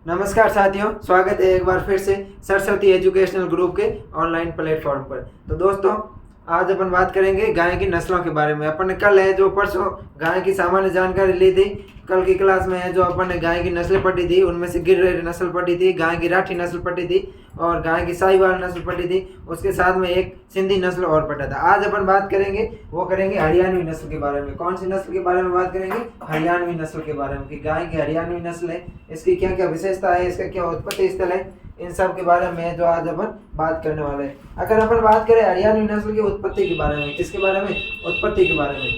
नमस्कार साथियों, स्वागत है एक बार फिर से सरस्वती एजुकेशनल ग्रुप के ऑनलाइन प्लेटफॉर्म पर। तो दोस्तों, आज अपन बात करेंगे गाय की नस्लों के बारे में। अपन ने कल है जो परसों गाय की सामान्य जानकारी ली थी। कल की क्लास में है जो अपन ने गाय की नस्लें पढ़ी थी, उनमें से गिर नस्ल पढ़ी थी, गाय की राठी नस्ल पढ़ी थी और गाय की साहिवाल नस्ल पढ़ी थी। उसके साथ में एक सिंधी नस्ल और पढ़ा था। आज अपन बात करेंगे हरियाणवी नस्ल के बारे में। कौन सी नस्ल के बारे में बात करेंगे? हरियाणवी नस्ल के बारे में, कि गाय की हरियाणवी नस्ल है, इसकी क्या क्या विशेषता है, इसका क्या उत्पत्ति स्थल है, इन सब के बारे में जो आज अपन बात करने वाले हैं। अगर अपन बात करें हरियाणवी नस्ल की उत्पत्ति के बारे में, किसके बारे में? उत्पत्ति के बारे में,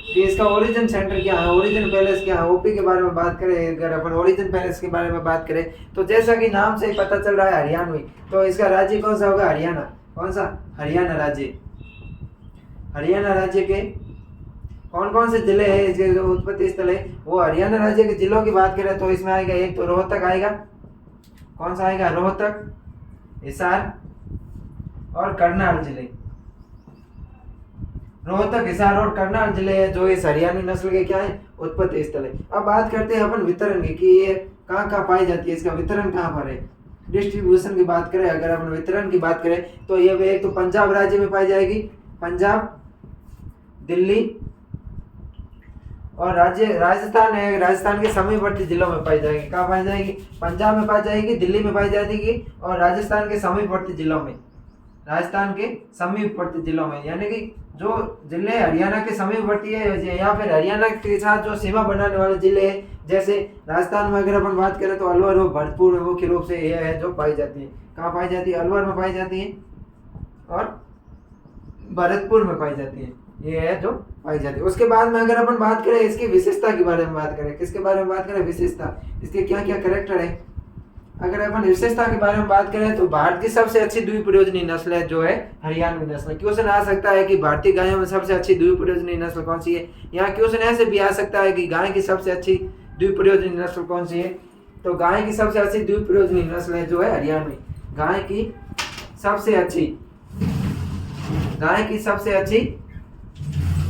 कि इसका ओरिजिन सेंटर क्या है, ओरिजिन पैलेस क्या है, ओपी के बारे में बात करें। अगर अपन ओरिजिन पैलेस के बारे में बात करें तो जैसा कि नाम से ही पता चल रहा है हरियाणवी, तो इसका राज्य कौन सा होगा? हरियाणा। कौन सा? हरियाणा राज्य। हरियाणा राज्य के कौन कौन से जिले हैं, इसके जो उत्पत्ति स्थल है वो हरियाणा राज्य के जिलों की बात करें तो इसमें आएगा एक तो रोहतक आएगा। कौन सा आएगा? रोहतक, हिसार और करनाल जिले। रोहतक, हिसार और करनाल जिले हैं जो इस हरियाणवी नस्ल के क्या है? उत्पत्ति स्थल है। अब बात करते हैं अपन वितरण की, कि ये कहाँ कहाँ पाई जाती है, इसका वितरण कहाँ पर है। डिस्ट्रीब्यूशन की बात करें, अगर अपन वितरण की बात करें तो ये एक तो पंजाब राज्य में पाई जाएगी, पंजाब, दिल्ली और राजस्थान है, राजस्थान के समीपवर्ती जिलों में पाई जाएगी। कहाँ पाई जाएगी? पंजाब में पाई जाएगी, दिल्ली में पाई जाएगी और राजस्थान के समीपवर्ती जिलों में। राजस्थान के समीपवर्ती जिलों में यानी कि जो जिले हरियाणा के समीपवर्ती है या फिर हरियाणा के साथ जो सीमा बनाने वाले जिले हैं, जैसे राजस्थान में अगर अपन बात करें तो अलवर और भरतपुर मुख्य रूप से यह है जो पाई जाती है। कहाँ पाई जाती है? अलवर में पाई जाती है और भरतपुर में पाई जाती है, ये है जो पाई जाती है। उसके बाद में अगर अपन बात करें इसकी विशेषता के बारे में बात करें, किसके बारे में बात करें? विशेषता, इसके क्या क्या कैरेक्टर है। अगर अपन विशेषता के बारे में बात करें तो भारत की सबसे अच्छी द्विप्रयोजनी नस्ल है जो है हरियाणवी नस्ल। क्वेश्चन आ सकता है कि भारतीय गायों में सबसे अच्छी द्विप्रयोजनी नस्ल कौन सी है। यहाँ क्वेश्चन ऐसे भी आ सकता है कि गाय की सबसे अच्छी द्विप्रयोजनी नस्ल कौन सी है। तो गाय की सबसे अच्छी द्विप्रयोजनी नस्ल है जो है हरियाणवी। गाय की सबसे अच्छी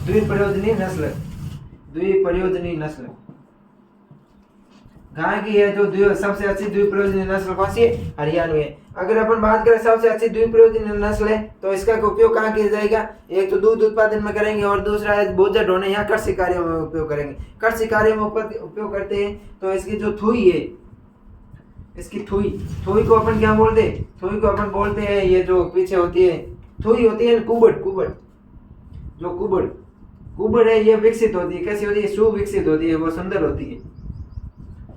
द्विप्रयोजनी नस्ल गाय की है जो सबसे अच्छी द्विप्रयोजनी नस्ल कौन सी है? हरियाणवी है। अगर अपन बात करें सबसे अच्छी द्विप्रयोजनी नस्ल है तो इसका उपयोग कहाँ किया जाएगा? एक तो दूध उत्पादन में करेंगे और दूसरा है बोझा ढोने या कृषि कार्यों में उपयोग करेंगे। कृषि कार्यों में उपयोग करते हैं तो इसकी जो थुई है, इसकी थुई को अपन क्या बोलते हैं? थुई को अपन बोलते हैं, ये जो पीछे होती है थुई होती है कुबड़। जो कुबड़ है ये विकसित होती है। कैसी होती है? सुविकसित होती है, वो सुंदर होती है।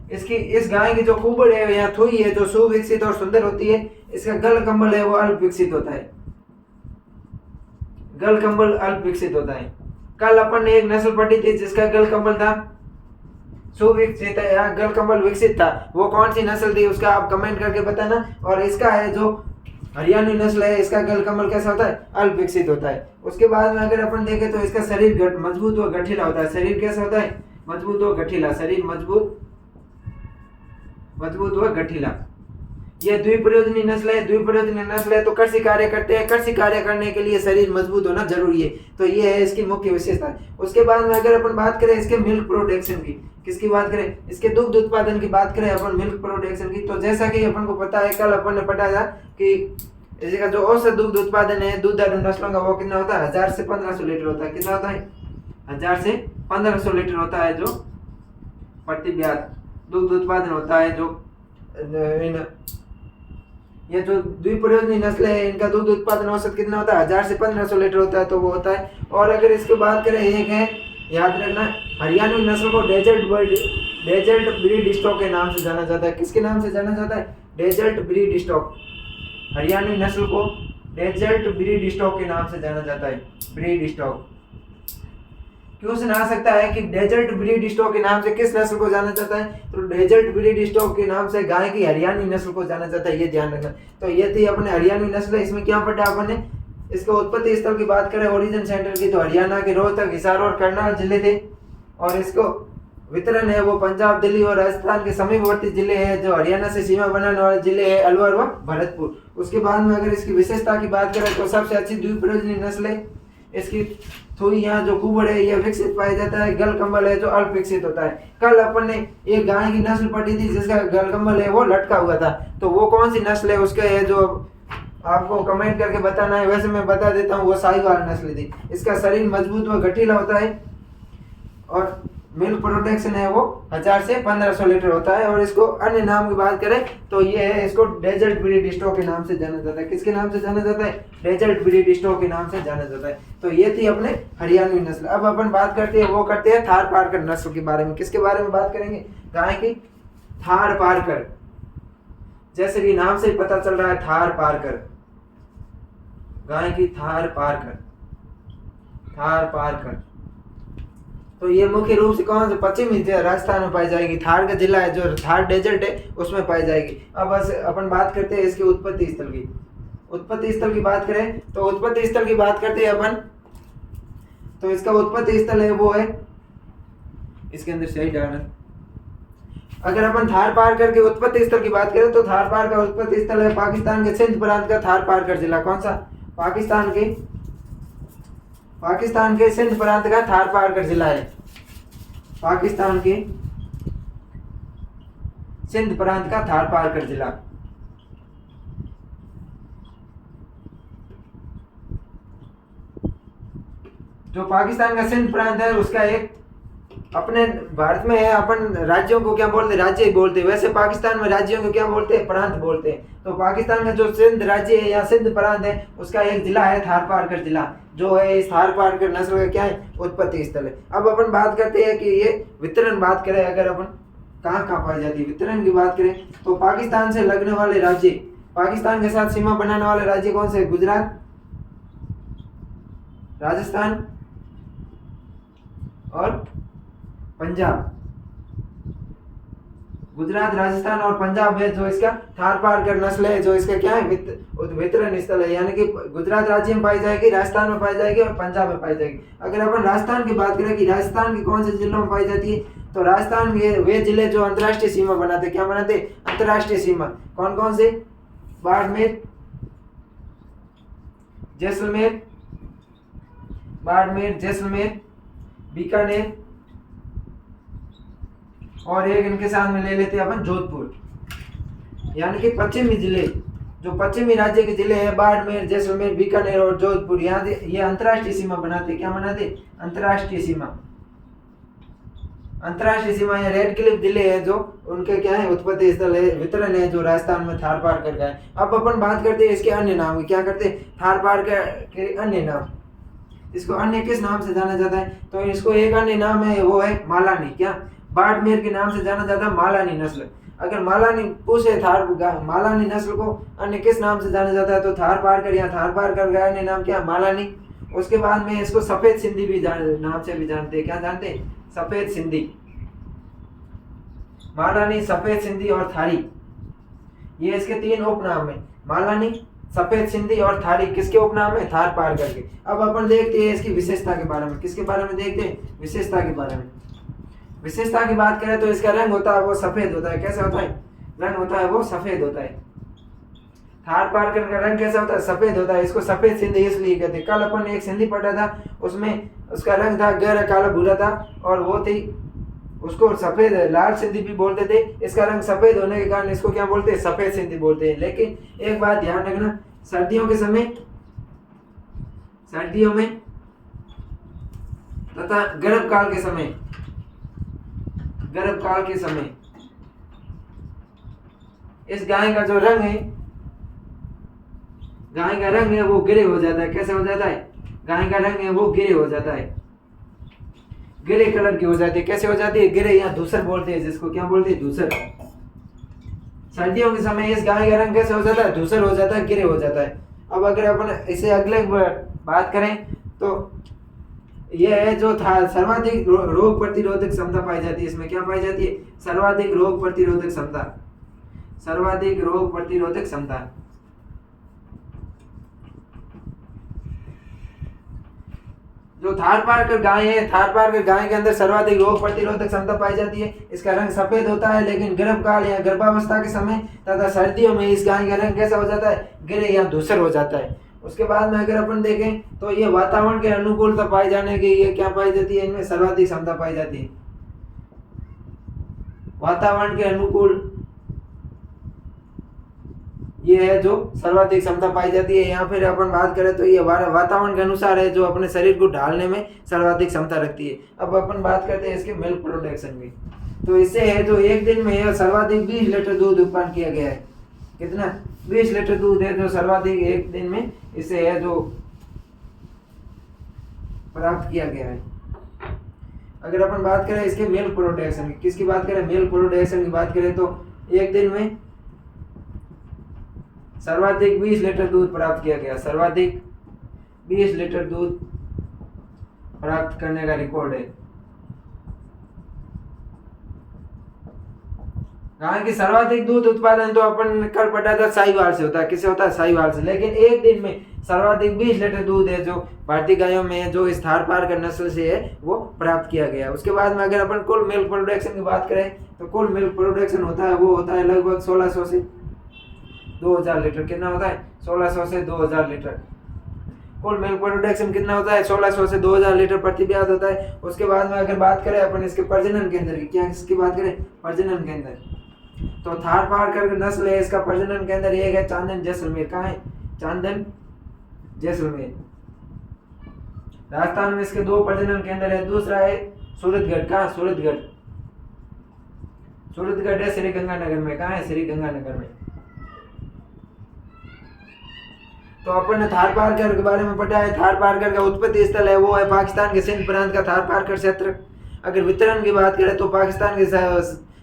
इस गाय की जो कुबड़ है या थुई है जो सुविकसित और सुंदर होती है। इसका गल कम्बल है वो अल्प विकसित होता है। गल कम्बल अल्प विकसित होता है। कल अपन ने एक नस्ल पढ़ी थी जिसका गल कम्बल था सुविकसित है या गल कम्बल विकसित था, वो कौन सी नस्ल थी उसका आप कमेंट करके बताना। और इसका है जो हरियाणवी नस्ल है, इसका गल कम्बल कैसा होता है? अल्प विकसित होता है। उसके बाद में अगर अपन देखें तो इसका शरीर मजबूत व गठीला होता है। शरीर कैसा होता है? मजबूत व गठीला। शरीर मजबूत व गठीला। यह द्विप्रयोजनी नस्ल है। द्विप्रयोजनी नस्ल है तो कृषि कार्य करते हैं। कृषि कार्य करने के लिए शरीर मजबूत होना जरूरी है। तो ये है इसकी मुख्य विशेषता। उसके बाद में अगर अपन बात करें इसके मिल्क प्रोडक्शन की, किसकी बात करें? इसके दुग्ध उत्पादन की बात करें अपन, मिल्क प्रोडक्शन की, तो जैसा कि अपन को पता है, कल अपन ने पढ़ा था कि इसका जो औसत दुग्ध उत्पादन है दूधारू नस्लों का वो कितना होता है? 1000 से 1500 लीटर होता है। कितना होता है? 1000 से 1500 लीटर होता है जो प्रति ब्याज दुग्ध उत्पादन होता है। जो ये जो द्विप्रयोजनी नस्ल है इनका दुग्ध उत्पादन औसत कितना होता है? 1000 से 1500 लीटर होता है, तो वो होता है। और अगर इसकी बात करें, एक है याद रखना, हरियाणवी नस्ल को डेजर्ट ब्रीड स्टॉक के नाम से जाना जाता है। किसके नाम से जाना जाता है? Desert breed stock. हरियाणवी नस्ल को डेजर्ट ब्रीड स्टॉक के नाम से जाना जाता है। Breed stock. क्वेश्चन आ सकता है कि डेजर्ट ब्रीड स्टॉक के नाम से किस नस्ल को जाना जाता है? तो डेजर्ट ब्रीड स्टॉक के नाम से गाय की हरियाणवी नस्ल को जाना जाता है, ये ध्यान रखना। तो ये थी अपने हरियाणवी नस्ल। इसमें क्या पढ़ा अपन ने? इसके उत्पत्ति स्थल की बात करें, ओरिजिन सेंटर की, तो हरियाणा के रोहतक, हिसार और करनाल जिले थे। और इसको वितरण है वो पंजाब, दिल्ली और राजस्थान के समीपवर्ती जिले हैं। जो हरियाणा से सीमा बनाने वाले जिले हैं अलवर व भरतपुर। उसके बाद में अगर इसकी विशेषता की बात करें तो सबसे अच्छी द्विप्रयोजनी नस्ल है। इसकी थुई यहाँ जो कुबड़ है ये विकसित पाया जाता है, गलकंबल है जो अल्प विकसित होता है। कल अपन ने एक गाय की नस्ल पढ़ी थी जिसका गलकंबल है वो लटका हुआ था, तो वो कौन सी नस्ल है उसके है जो आपको कमेंट करके बताना है। वैसे मैं बता देता हूँ, वो साहिवाल नस्ल थी। इसका शरीर मजबूत व गठीला होता है और मिल्क प्रोडक्शन है वो 1000 से 1500 लीटर होता है। और इसको अन्य नाम की बात करें तो ये है, इसको डेजर्ट ब्रीड स्टॉक के नाम से जाना जाता है। किसके नाम से जाना जाता है? डेजर्ट ब्रीड स्टॉक के नाम से जाना जाता है। तो ये थी अपने हरियाणवी नस्ल। अब अपन बात करते हैं, वो करते हैं थार पारकर नस्ल के बारे में। किसके बारे में बात करेंगे? गाय की थार पारकर। जैसे कि नाम से पता चल रहा है थार पारकर, गाय की थार पारकर, थार पारकर। तो ये मुख्य रूप से कौन से पश्चिमी राजस्थान में पाई जाएगी। थार का जिला है जो थार डेजर्ट है उसमें पाई जाएगी। अब बस अपन बात करते हैं इसके उत्पत्ति स्थल की। उत्पत्ति स्थल की बात करें तो उत्पत्ति स्थल की बात करते हैं अपन, तो इसका उत्पत्ति स्थल है वो है, इसके अंदर सही डालना। अगर अपन थार पारकर के उत्पत्ति स्थल की बात करें तो थार पार का उत्पत्ति स्थल है पाकिस्तान के सिंध प्रांत का थार पारकर जिला। कौन सा? पाकिस्तान के सिंध प्रांत का थार पारकर जिला है। पाकिस्तान के सिंध प्रांत का थार पारकर जिला। जो पाकिस्तान का सिंध प्रांत है उसका एक अपने भारत में है, अपन राज्यों को क्या बोलते हैं? राज्य ही बोलते हैं। वैसे पाकिस्तान में राज्यों को क्या बोलते हैं? प्रांत बोलते हैं। तो पाकिस्तान का जो सिंध राज्य है या सिंध प्रांत है उसका एक जिला है थार पारकर जिला, जो है इस थार पारकर नस्ल का क्या है? उत्पत्ति स्थल है। अब अपन बात करते हैं कि ये वितरण बात करें, अगर अपन कहाँ पाई जाती है, वितरण की बात करें तो पाकिस्तान से लगने वाले राज्य, पाकिस्तान के साथ सीमा बनाने वाले राज्य कौन से? गुजरात, राजस्थान और पंजाब। गुजरात, राजस्थान और पंजाब है जो इसका थार पारकर नस्ल है, जो इसका क्या है? वितरण स्थल है। यानी कि गुजरात राज्य में पाई जाएगी, राजस्थान में पाई जाएगी और पंजाब में पाई जाएगी। अगर अपन राजस्थान की बात करें कि राजस्थान के कौन से जिलों में पाई जाती है, तो राजस्थान के वे जिले जो अंतर्राष्ट्रीय सीमा बनाते, क्या बनाते? अंतर्राष्ट्रीय सीमा। कौन कौन से? बाड़मेर, जैसलमेर, बीकानेर और एक इनके साथ में ले लेते हैं अपन जोधपुर। यानी कि पश्चिमी जिले, जो पश्चिमी राज्य के जिले हैं बाड़मेर, जैसलमेर, बीकानेर और जोधपुर, यहाँ ये अंतर्राष्ट्रीय सीमा बनाते। क्या बनाते? अंतर्राष्ट्रीय सीमा। अंतर्राष्ट्रीय सीमा या रेड क्लिफ जिले हैं जो उनके क्या है? उत्पत्ति स्थल है, वितरण है जो राजस्थान में थार पारकर का है। अब अपन बात करते हैं इसके अन्य नाम की। क्या करते हैं? थार पारकर के अन्य नाम। इसको अन्य किस नाम से जाना जाता है? तो इसको एक अन्य नाम है वो है मालानी। क्या? बाड़मेर के नाम से जाना जाता है मालानी नस्ल। अगर मालानी पूछे मालानी नस्ल को अन्य किस नाम से जाना जाता है तो थार पारकर या थार पारकर का अन्य नाम क्या? मालानी। उसके बाद में इसको सफेद सिंधी भी नाम से भी जानते हैं। क्या जानते हैं? सफेद सिंधी। मालानी, सफेद सिंधी और थारी, ये इसके 3 उपनाम है। मालानी, सफेद सिंधी और थारी किसके उपनाम है? थार पारकर के। अब अपन देखते हैं इसकी विशेषता के बारे में। किसके बारे में देखते हैं? विशेषता के बारे में। विशेषता की बात करें तो इसका रंग होता है वो सफेद होता है। कैसा होता है? रंग होता है वो सफेद होता है। थार पारकर का रंग कैसा होता है? सफेद होता है। इसको सफेद सिंधी इसलिए कहते हैं। कल अपन ने एक सिंधी पढ़ा था, उसमें उसका रंग था गहरा काला भूरा था और वो थी, उसको सफेद लाल सिंधी भी बोलते थे। इसका रंग सफेद होने के कारण इसको क्या बोलते हैं? सफेद सिंधी बोलते हैं। लेकिन एक बात ध्यान रखना, सर्दियों में तथा गर्भकाल के समय इस गाय का जो रंग है, गाय का रंग है वो ग्रे हो जाता है। कैसे हो जाता है? गाय का रंग है वो ग्रे हो जाता है, ग्रे कलर की हो जाती है। कैसे हो जाती है? ग्रे, या धूसर बोलते हैं जिसको। क्या बोलते हैं? धूसर। सर्दियों के समय इस गाय का रंग कैसे हो जाता है? धूसर हो जाता है, ग्रे हो जाता है। अब अगर अपन इसे अगले बात करें तो यह है जो था सर्वाधिक रोग प्रतिरोधक क्षमता पाई जाती है। इसमें क्या पाई जाती है? सर्वाधिक रोग प्रतिरोधक क्षमता। जो थार पारकर गाय है, थार पारकर गाय के अंदर सर्वाधिक रोग प्रतिरोधक क्षमता पाई जाती है। इसका रंग सफेद होता है, लेकिन गर्भकाल या गर्भावस्था के समय तथा सर्दियों में इस गाय का रंग कैसा हो जाता है? ग्रे या धूसर हो जाता है। उसके बाद में अगर अपन देखें तो ये वातावरण के अनुकूलता पाई जाने की ये क्या पाई जाती है, इनमें सर्वाधिक क्षमता पाई जाती है। वातावरण के अनुकूल ये है जो सर्वाधिक क्षमता पाई जाती है। यहाँ फिर अपन बात करें तो ये वातावरण के अनुसार है जो अपने शरीर को ढालने में सर्वाधिक क्षमता रखती है। अब अपन बात करते हैं इसके मिल्क प्रोडक्शन की। तो इससे है जो एक दिन में यह सर्वाधिक 20 लीटर दूध उत्पन्न किया गया है। कितना? 20 लीटर दूध है जो सर्वाधिक एक दिन में इससे है जो प्राप्त किया गया है। अगर अपन बात करें इसके मिल्क प्रोडक्शन की, किसकी बात करें, मिल्क प्रोडक्शन की बात करें तो एक दिन में सर्वाधिक 20 लीटर दूध प्राप्त किया गया। सर्वाधिक 20 लीटर दूध प्राप्त करने का रिकॉर्ड है। गाय की सर्वाधिक दूध उत्पादन तो अपन कल पढ़ा था साहिवाल से होता है। किससे होता है? साहिवाल से। लेकिन एक दिन में सर्वाधिक 20 लीटर दूध है जो भारतीय गायों में जो इस थारपारकर नस्ल से है वो प्राप्त किया गया। उसके बाद में अगर अपन कुल मिल्क प्रोडक्शन की बात करें तो कुल मिल्क प्रोडक्शन होता है वो होता है लगभग 1600 से 2000 लीटर। कितना होता है? 1600 से 2000 लीटर। कुल मिल्क प्रोडक्शन कितना होता है? 1600 से 2000 लीटर प्रति ब्याज होता है। उसके बाद में अगर बात करें अपन इसके प्रजनन केंद्र की, क्या इसकी बात करें? प्रजनन केंद्र। तो थारपारकर नस्ल है, इसका प्रजनन केंद्र एक है चांदन जैसलमेर। कहाँ है? चांदन जैसलमेर। राजस्थान में इसके 2 प्रजनन केंद्र है। दूसरा है सूरतगढ़। कहाँ? सूरतगढ़। सूरतगढ़ है श्री गंगानगर में। कहाँ है? श्री गंगानगर में। तो अपन ने थारपारकर के बारे में पढ़ा है। थारपारकर का उत्पत्ति स्थल है वो है पाकिस्तान के सिंध प्रांत का थारपारकर क्षेत्र। अगर वितरण की बात करें तो पाकिस्तान के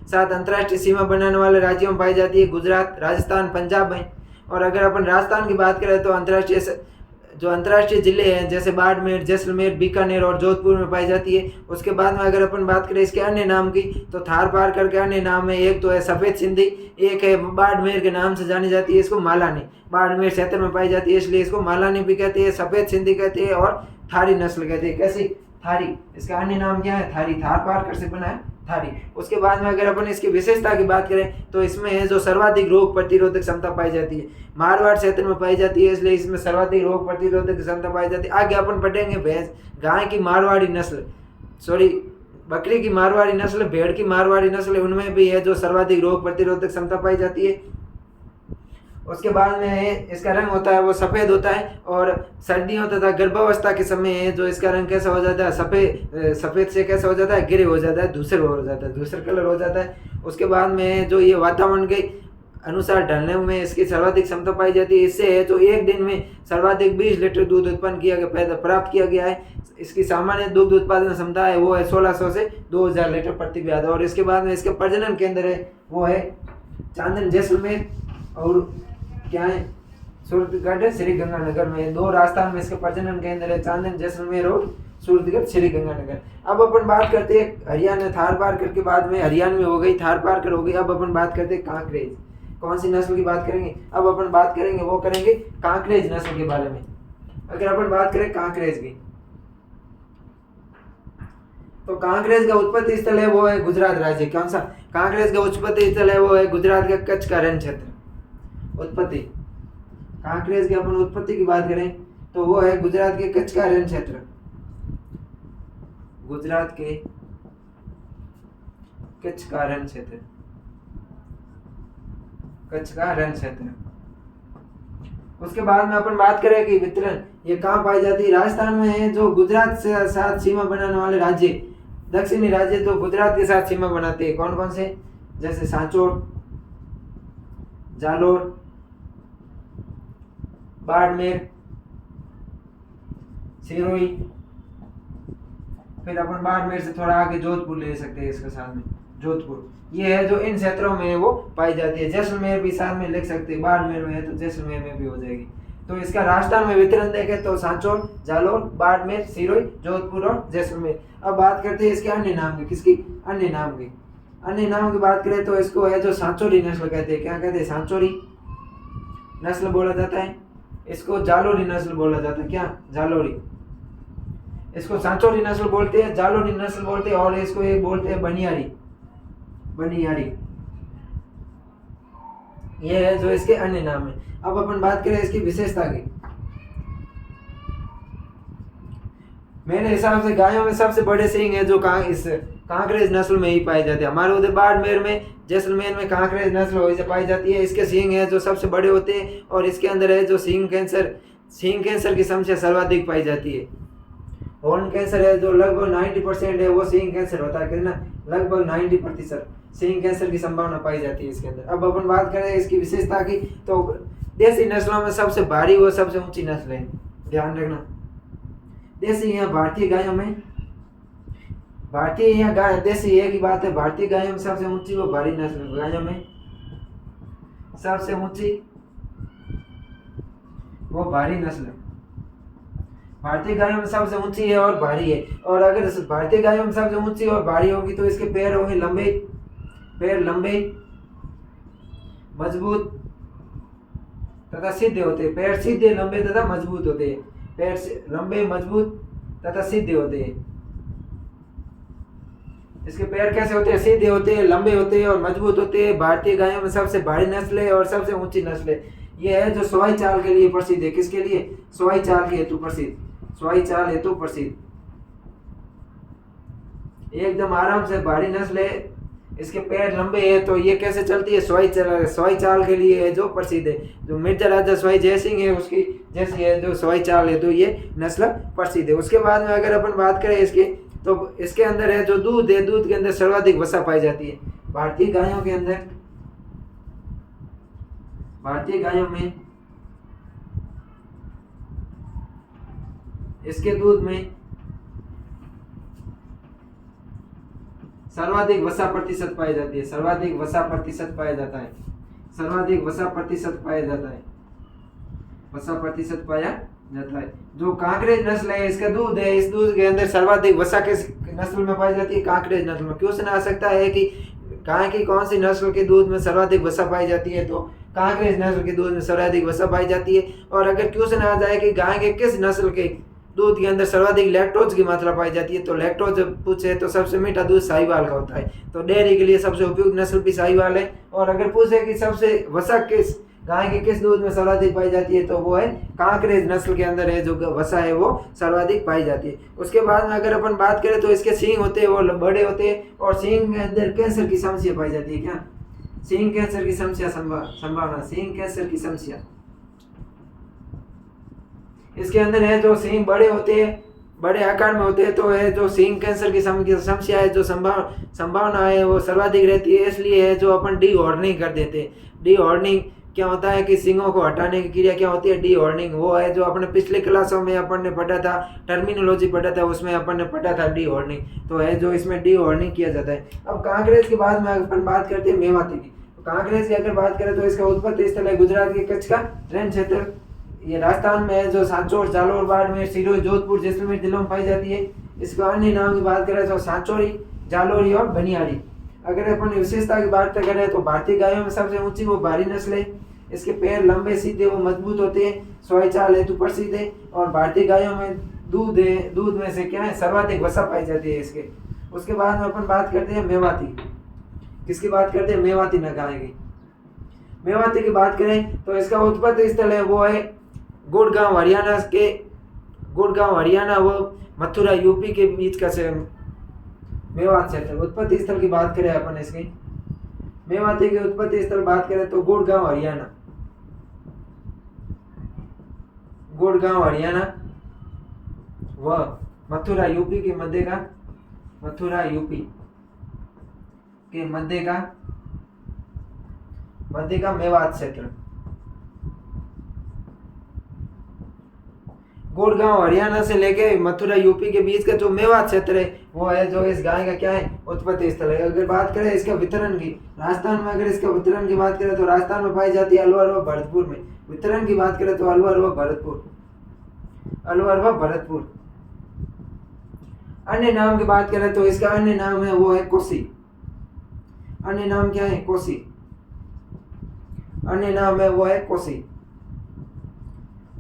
साथ अंतर्राष्ट्रीय सीमा बनाने वाले राज्यों में पाई जाती है। गुजरात, राजस्थान, पंजाब में। और अगर अपन राजस्थान की बात करें तो अंतर्राष्ट्रीय जिले हैं जैसे बाड़मेर, जैसलमेर, बीकानेर और जोधपुर में पाई जाती है। उसके बाद में अगर अपन बात करें इसके अन्य नाम की तो थारपारकर के अन्य नाम है, एक तो है सफ़ेद सिंधी, एक है बाड़मेर के नाम से जानी जाती है इसको मालानी। बाड़मेर क्षेत्र में पाई जाती है इसलिए इसको मालानी भी कहते हैं, सफ़ेद सिंधी कहते हैं और थारी नस्ल कहते हैं। कैसी? थारी। इसका अन्य नाम क्या है? थारी। थारपारकर से बना है थारी। उसके बाद में अगर अपन इसकी विशेषता की बात करें तो इसमें है जो सर्वाधिक रोग प्रतिरोधक क्षमता पाई जाती है। मारवाड़ क्षेत्र में पाई जाती है इसलिए इसमें सर्वाधिक रोग प्रतिरोधक क्षमता पाई जाती है। आगे अपन पढ़ेंगे भैंस, गाय की मारवाड़ी नस्ल, बकरी की मारवाड़ी नस्ल, भेड़ की मारवाड़ी नस्ल, उनमें भी है जो सर्वाधिक रोग प्रतिरोधक क्षमता पाई जाती है। उसके बाद में है इसका रंग होता है वो सफ़ेद होता है और सर्दियों तथा गर्भावस्था के समय है जो इसका रंग कैसा हो जाता है? सफ़ेद से कैसा हो जाता है? ग्रे हो जाता है, धूसर हो जाता है, धूसर कलर हो जाता है। उसके बाद में जो ये वातावरण के अनुसार ढलने में इसकी सर्वाधिक क्षमता पाई जाती है। इससे है जो एक दिन में सर्वाधिक 20 लीटर दूध उत्पन्न प्राप्त किया गया है। इसकी सामान्य दुग्ध उत्पादन क्षमता है वो है 1600 से 2000 लीटर प्रति ब्याज। और इसके बाद में इसके प्रजनन केंद्र है वो है चांदन जैसलमेर और क्या है? सूरतगढ़, श्री गंगानगर में। 2 राजस्थान में इसके प्रजनन केंद्र है, चांदन जैसलमेर और सूरतगढ़, श्री गंगानगर। अब अपन बात करते हैं हरियाणा। थारपारकर के बाद में हरियाणा में हो गई, थारपारकर हो गई। अब अपन बात करते हैं कांकरेज। कौन सी नस्ल की बात करेंगे? अब अपन बात करेंगे वो करेंगे कांकरेज नस्ल के बारे में। अगर अपन बात करें कांकरेज की तो कांकरेज का उत्पत्ति स्थल है वो है गुजरात राज्य। कौन सा? कांकरेज का उत्पत्ति स्थल है वो है गुजरात का कच्छ का रण क्षेत्र। उत्पत्ति कांकरेज की अपन उत्पत्ति की बात करें तो वो है गुजरात के कच्छ का रण क्षेत्र। गुजरात के कच्छ का रण क्षेत्र, कच्छ का रण क्षेत्र। उसके बाद में अपन बात करें कि वितरण ये कहाँ पाई जाती है? राजस्थान में है जो गुजरात से साथ सीमा बनाने वाले राज्य, दक्षिणी राज्य तो गुजरात के साथ सीमा बनाते हैं। कौन कौन से? जैसे सांचौर, जालोर, बाड़मेर, सिरोही, फिर अपन बाड़मेर से थोड़ा आगे जोधपुर ले सकते हैं इसके साथ में, जोधपुर। ये है जो इन क्षेत्रों में वो पाई जाती है। जैसलमेर भी साथ में लिख सकते हैं, बाड़मेर में है तो जैसलमेर में भी हो जाएगी। तो इसका राजस्थान में वितरण देखें तो सांचौर, जालोर, बाड़मेर, सिरोही, जोधपुर और जैसलमेर। अब बात करते हैं इसके अन्य नाम की। किसकी? अन्य नाम की। अन्य नाम की बात करें तो इसको है जो सांचौरी नस्ल कहते हैं। क्या कहते हैं? सांचौरी नस्ल बोला जाता है। इसको जालोरी नस्ल बोला जाता है। क्या? जालोरी। इसको सांचौरी नस्ल बोलते हैं, जालोरी नस्ल बोलते हैं और इसको एक बोलते हैं बनियारी। बनियारी ये है जो इसके अन्य नाम है। अब अपन बात करें इसकी विशेषता की मेरे हिसाब से गायों में सबसे बड़े सींग है जो इस कांकरेज नस्ल में ही पाई जाती है। हमारे उधर बाड़मेर में, जैसलमेर में कांकरेज नस्ल वही से पाई जाती है। इसके सींग है जो सबसे बड़े होते हैं और इसके अंदर है जो सींग कैंसर की समस्या सर्वाधिक पाई जाती है। हॉर्न कैंसर है जो लगभग 90% है वो सींग कैंसर होता है, कितना लगभग 90% सींग कैंसर की संभावना पाई जाती है इसके अंदर। अब अपन बात करें इसकी विशेषता की, तो देसी नस्लों में सबसे भारी व सबसे ऊंची नस्ल है, ध्यान रखना। देसी या भारतीय गायों में, भारतीय या गाय देसी एक ही बात है, भारतीय गायों में सबसे ऊंची व भारी नस्ल, गायों में सबसे ऊंची वो भारी नस्ल भारतीय गायों में सबसे ऊंची है और भारी है। और अगर भारतीय गायों में सबसे ऊंची और भारी होगी तो इसके पैर होंगे लंबे, पैर लंबे मजबूत तथा सीधे होते हैं। पैर सीधे लंबे तथा मजबूत होते हैं, पैर लंबे मजबूत तथा सीधे होते हैं। इसके पैर कैसे होते हैं? सीधे होते हैं, लंबे होते हैं और मजबूत होते हैं। भारतीय गायों में सबसे भारी नस्ल है और सबसे ऊंची नस्ल है। ये है जो सवाई चाल के लिए प्रसिद्ध है। किसके लिए? सवाई चाल के हेतु प्रसिद्ध, सवाई चाल हेतु प्रसिद्ध। एकदम आराम से भारी नस्ल है, इसके पैर लंबे हैं तो ये कैसे चलती है? सवाई चाल के लिए है जो प्रसिद्ध है। जो मिर्जा राजा सवाई जयसिंह है उसकी जैसी है जो सवाई चाल है, तो ये नस्ल प्रसिद्ध है। उसके बाद में अगर अपन बात करें इसके, तो इसके अंदर है जो दूध है, दूध के अंदर सर्वाधिक वसा पाई जाती है। भारतीय गायों के अंदर, भारतीय गायों में इसके दूध में सर्वाधिक वसा प्रतिशत पाई जाती है, सर्वाधिक वसा प्रतिशत पाया जाता है, सर्वाधिक वसा प्रतिशत पाया जाता है, वसा प्रतिशत पाया जाता है। जो कांकरेज नस्ल है इसका दूध है, इस दूध के अंदर सर्वाधिक वसा किस नस्ल में पाई जाती है? कांकरेज नस्ल में। क्वेश्चन आ सकता है कि गाय की कौन सी नस्ल के दूध में सर्वाधिक वसा पाई जाती है? तो कांकरेज नस्ल के दूध में सर्वाधिक वसा पाई जाती है। और अगर क्वेश्चन आ जाए कि गाय के किस नस्ल के दूध के अंदर सर्वाधिक लैक्टोज की मात्रा पाई जाती है, तो लैक्टोज पूछे तो सबसे मीठा दूध साहिवाल का होता है। तो डेयरी के लिए सबसे उपयुक्त नस्ल भी साहिवाल है। और अगर पूछे कि सबसे वसा किस गाय के किस दूध में सर्वाधिक पाई जाती है, तो वो है कांकरेज नस्ल के अंदर है जो वसा है वो सर्वाधिक पाई जाती है। उसके बाद में अगर अपन बात करें तो इसके सींग होते हैं वो बड़े होते हैं और सींग के अंदर कैंसर की समस्या पाई जाती है। क्या? सींग कैंसर की समस्या संभावना, सींग कैंसर की समस्या इसके अंदर है। जो सींग बड़े होते हैं, बड़े आकार में होते हैं, तो है जो सींग कैंसर की समस्या है जो संभावना है वो सर्वाधिक रहती है। इसलिए है जो अपन डी हॉर्निंग कर देते हैं। डी हॉर्निंग क्या होता है कि सींगों को हटाने की क्रिया क्या होती है? D horning. वो है जो अपने पिछले क्लासों में अपन ने पढ़ा था, टर्मिनोलॉजी पढ़ा था, उसमें अपन ने पढ़ा था डी हॉर्निंग। तो है जो इसमें डी हॉर्निंग किया जाता है। अब कांकरेज के बाद में अपन बात करते हैं मेवाती की। तो कांकरेज की अगर बात करें तो इसका उत्पत्ति स्थल है गुजरात के कच्छ का रण क्षेत्र। ये राजस्थान में है जो सांचौर, जालोर, बाड़मेर, सिरोही, जोधपुर, जैसलमेर जिलों में पाई जाती है। इसका अन्य नाम की बात करें तो सांचौरी, जालोरी और बनियारी। अगर अपन विशेषता की बात करें तो भारतीय गायों में सबसे ऊंची वो भारी नस्ल है। इसके पैर लंबे सीधे वो मजबूत होते हैं, सवाई चाल हेतु प्रसिद्ध है। और भारतीय गायों में दूध है, दूध में से क्या है? सर्वाधिक वसा पाई जाती है इसके। उसके बाद में अपन बात करते हैं मेवाती। किसकी बात करते हैं? मेवाती गाय की। मेवाती की बात करें तो इसका उत्पत्ति स्थल है वो है गुड़गांव हरियाणा के, गुड़गांव हरियाणा व मथुरा यूपी के बीच का से मेवात क्षेत्र। उत्पत्ति स्थल की बात करें अपन इसकी, मेवाती की उत्पत्ति स्थल बात करें तो गुड़गांव हरियाणा, गुड़गांव हरियाणा व मथुरा यूपी के मध्य का, मथुरा यूपी के मध्य का मेवात क्षेत्र। गुड़गांव हरियाणा से लेके मथुरा यूपी के बीच का जो मेवात क्षेत्र है वो है जो इस गाय का क्या है? उत्पत्ति स्थल है। अगर बात करें इसका वितरण की, राजस्थान में अगर इसका वितरण की बात करें तो राजस्थान में पाई जाती है अलवर व भरतपुर में। वितरण की बात करें तो अलवर व भरतपुर, अलवर व भरतपुर। अन्य नाम की बात करें तो इसका अन्य नाम है वो है कोसी। अन्य नाम क्या है? कोसी। अन्य नाम है वो है कोसी।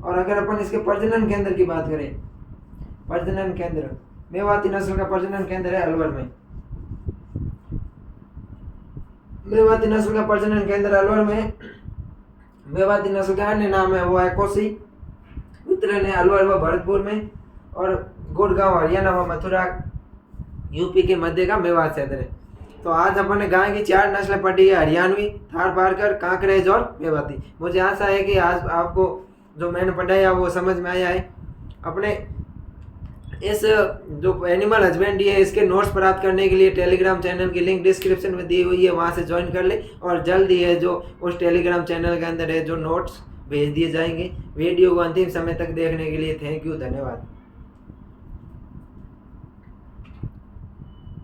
और अगर अपन इसके प्रजनन केंद्र की बात करें, प्रजनन केंद्र, मेवाती नस्ल का प्रजनन केंद्र है अलवर में। मेवाती नस्ल का प्रजनन केंद्र अलवर में। मेवाती नस्ल का अन्य नाम है वो है कोसी। वितरण है अलवर व भरतपुर में। और गुड़गांव हरियाणा व मथुरा यूपी के मध्य का मेवात क्षेत्र है। तो आज अपन ने गाय की 4 नस्लें पढ़ी है, हरियाणवी, थार पारकर, कांकरेज और मेवाती। मुझे आशा है कि आज आपको जो मैंने पढ़ाया वो समझ में आया है। अपने इस जो एनिमल हस्बेंड्री है इसके नोट्स प्राप्त करने के लिए टेलीग्राम चैनल की लिंक डिस्क्रिप्शन में दी हुई है, वहाँ से ज्वाइन कर ले और जल्द ही है जो उस टेलीग्राम चैनल के अंदर है जो नोट्स भेज दिए जाएंगे। वीडियो को अंतिम समय तक देखने के लिए थैंक यू, धन्यवाद।